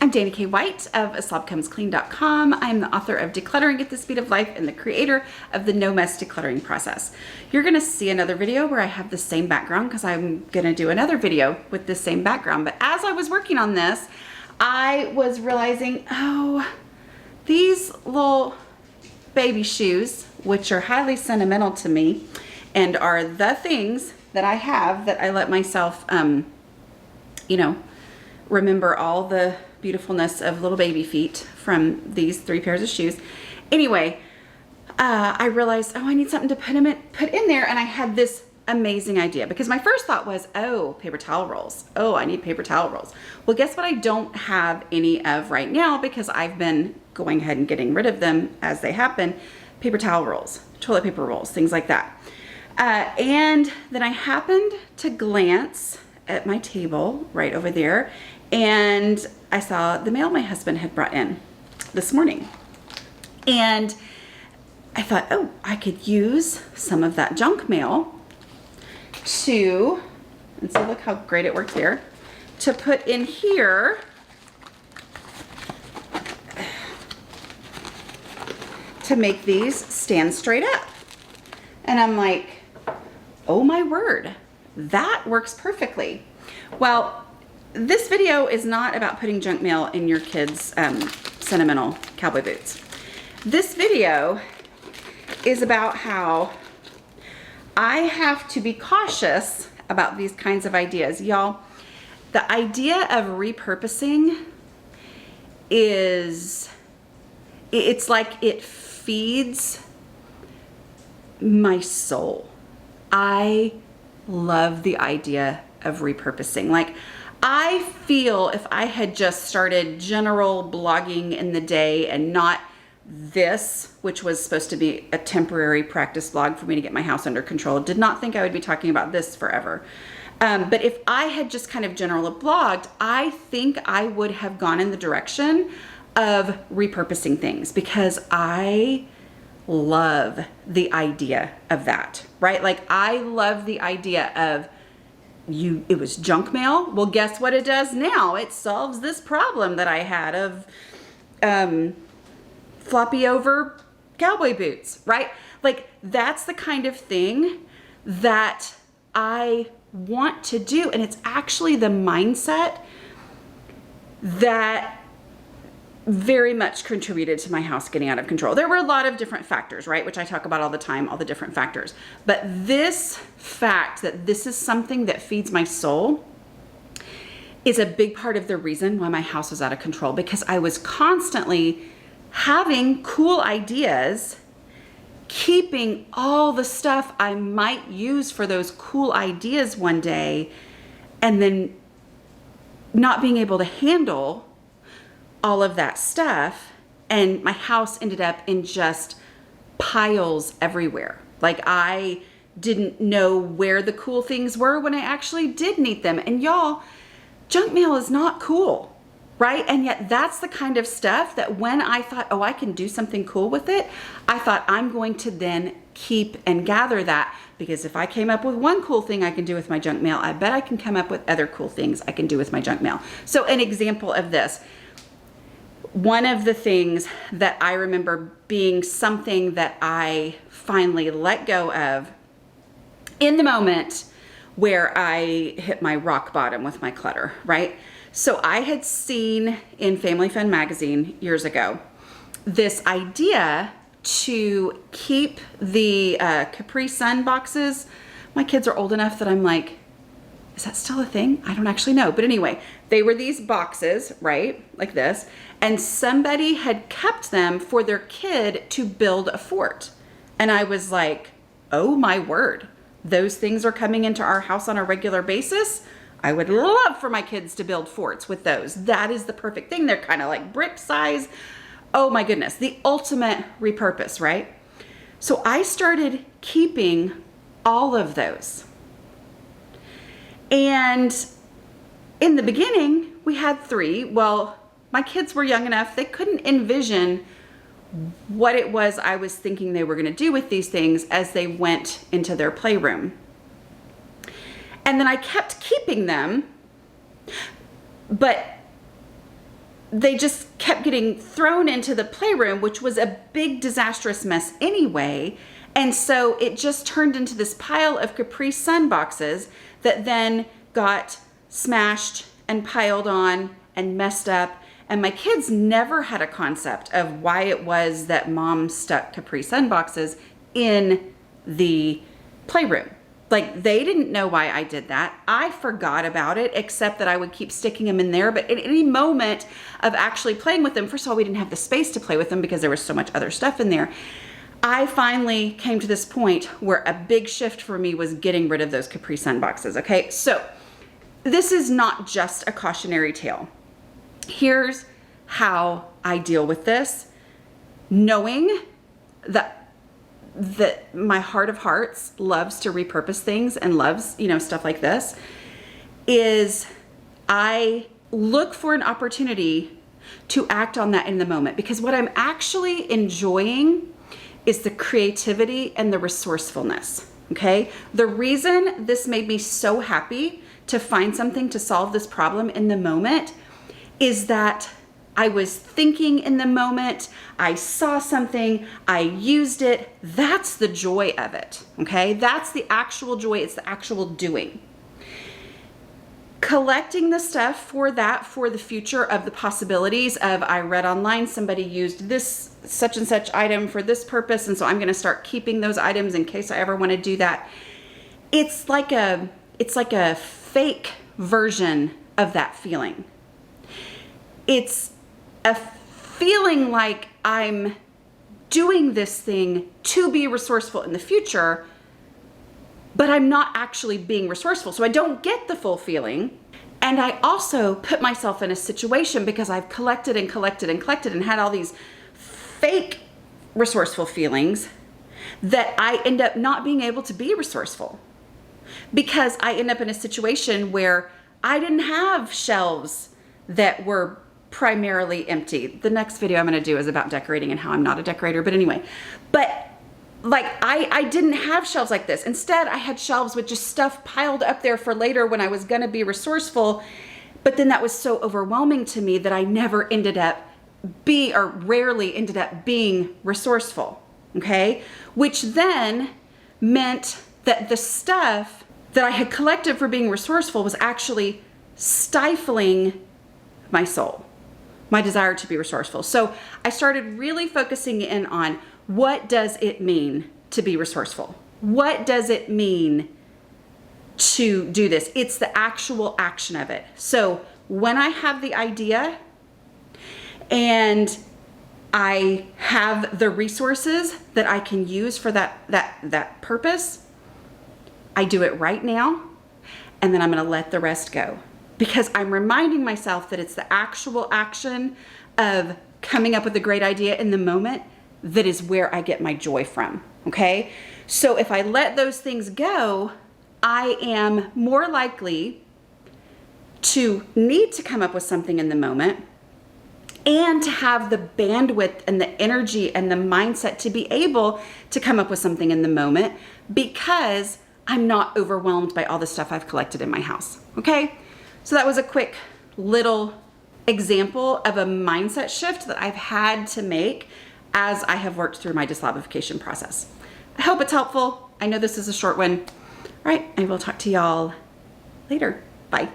I'm Dana K. White of aslobcomesclean.com. I'm the author of Decluttering at the Speed of Life and the creator of the No Mess Decluttering Process. You're gonna see another video where I have the same background because I'm gonna do another video with the same background. But as I was working on this, I was realizing, oh, these little baby shoes, which are highly sentimental to me and are the things that I have that I let myself, remember all the beautifulness of little baby feet from these 3 pairs of shoes. Anyway, I realized, oh, I need something to put in there, and I had this amazing idea because my first thought was, oh, paper towel rolls. Oh, I need paper towel rolls. Well, guess what I don't have any of right now because I've been going ahead and getting rid of them as they happen. Paper towel rolls, toilet paper rolls, things like that. And then I happened to glance at my table right over there, and I saw the mail my husband had brought in this morning. And I thought, oh, I could use some of that junk mail to, and so look how great it works here, to put in here to make these stand straight up. And I'm like, oh my word, that works perfectly. Well, this video is not about putting junk mail in your kids' sentimental cowboy boots. This video is about how I have to be cautious about these kinds of ideas. Y'all, the idea of repurposing it's like it feeds my soul. I love the idea of repurposing. Like, I feel if I had just started general blogging in the day and not this, which was supposed to be a temporary practice blog for me to get my house under control, did not think I would be talking about this forever. But if I had just kind of generally blogged, I think I would have gone in the direction of repurposing things because I love the idea of that, right? Like, I love the idea of it was junk mail. Well, guess what it does now? It solves this problem that I had of floppy over cowboy boots, right? Like, that's the kind of thing that I want to do. And it's actually the mindset that very much contributed to my house getting out of control. There were a lot of different factors, right? Which I talk about all the time, all the different factors. But this fact that this is something that feeds my soul is a big part of the reason why my house was out of control, because I was constantly having cool ideas, keeping all the stuff I might use for those cool ideas one day, and then not being able to handle all of that stuff, and my house ended up in just piles everywhere. Like, I didn't know where the cool things were when I actually did need them. And y'all, junk mail is not cool, right? And yet that's the kind of stuff that when I thought, oh, I can do something cool with it, I thought I'm going to then keep and gather that, because if I came up with one cool thing I can do with my junk mail, I bet I can come up with other cool things I can do with my junk mail. So an example of this, one of the things that I remember being something that I finally let go of in the moment where I hit my rock bottom with my clutter, right? So I had seen in Family Fun magazine years ago this idea to keep the Capri Sun boxes. My kids are old enough that I'm like, is that still a thing? I don't actually know. But anyway, they were these boxes, right? Like this. And somebody had kept them for their kid to build a fort. And I was like, oh my word, those things are coming into our house on a regular basis. I would love for my kids to build forts with those. That is the perfect thing. They're kind of like brick size. Oh my goodness, the ultimate repurpose, right? So I started keeping all of those. And in the beginning, we had 3. Well, my kids were young enough, they couldn't envision what it was I was thinking they were going to do with these things as they went into their playroom. And then I kept keeping them, but they just kept getting thrown into the playroom, which was a big disastrous mess anyway. And so it just turned into this pile of Capri Sun boxes that then got smashed and piled on and messed up. And my kids never had a concept of why it was that mom stuck Capri Sun boxes in the playroom. Like, they didn't know why I did that. I forgot about it, except that I would keep sticking them in there. But at any moment of actually playing with them, first of all, we didn't have the space to play with them because there was so much other stuff in there. I finally came to this point where a big shift for me was getting rid of those Capri Sun boxes, okay? So this is not just a cautionary tale. Here's how I deal with this, knowing that my heart of hearts loves to repurpose things and loves, stuff like this, is I look for an opportunity to act on that in the moment, because what I'm actually enjoying is the creativity and the resourcefulness, okay? The reason this made me so happy to find something to solve this problem in the moment is that I was thinking in the moment, I saw something, I used it. That's the joy of it, okay? That's the actual joy, it's the actual doing. Collecting the stuff for the future of the possibilities of, I read online somebody used this such and such item for this purpose, and so I'm gonna start keeping those items in case I ever wanna do that. It's like a fake version of that feeling. It's a feeling like I'm doing this thing to be resourceful in the future, but I'm not actually being resourceful. So I don't get the full feeling. And I also put myself in a situation, because I've collected and collected and collected and had all these fake resourceful feelings, that I end up not being able to be resourceful, because I end up in a situation where I didn't have shelves that were primarily empty. The next video I'm going to do is about decorating and how I'm not a decorator, but anyway, I didn't have shelves like this. Instead, I had shelves with just stuff piled up there for later when I was going to be resourceful. But then that was so overwhelming to me that I never rarely ended up being resourceful. Okay. Which then meant that the stuff that I had collected for being resourceful was actually stifling my soul, my desire to be resourceful. So I started really focusing in on, what does it mean to be resourceful? What does it mean to do this? It's the actual action of it. So when I have the idea and I have the resources that I can use for that purpose, I do it right now, and then I'm going to let the rest go, because I'm reminding myself that it's the actual action of coming up with a great idea in the moment that is where I get my joy from, okay? So if I let those things go, I am more likely to need to come up with something in the moment, and to have the bandwidth and the energy and the mindset to be able to come up with something in the moment, because I'm not overwhelmed by all the stuff I've collected in my house, okay? So that was a quick little example of a mindset shift that I've had to make as I have worked through my dislobification process. I hope it's helpful. I know this is a short one. All right, I will talk to y'all later. Bye.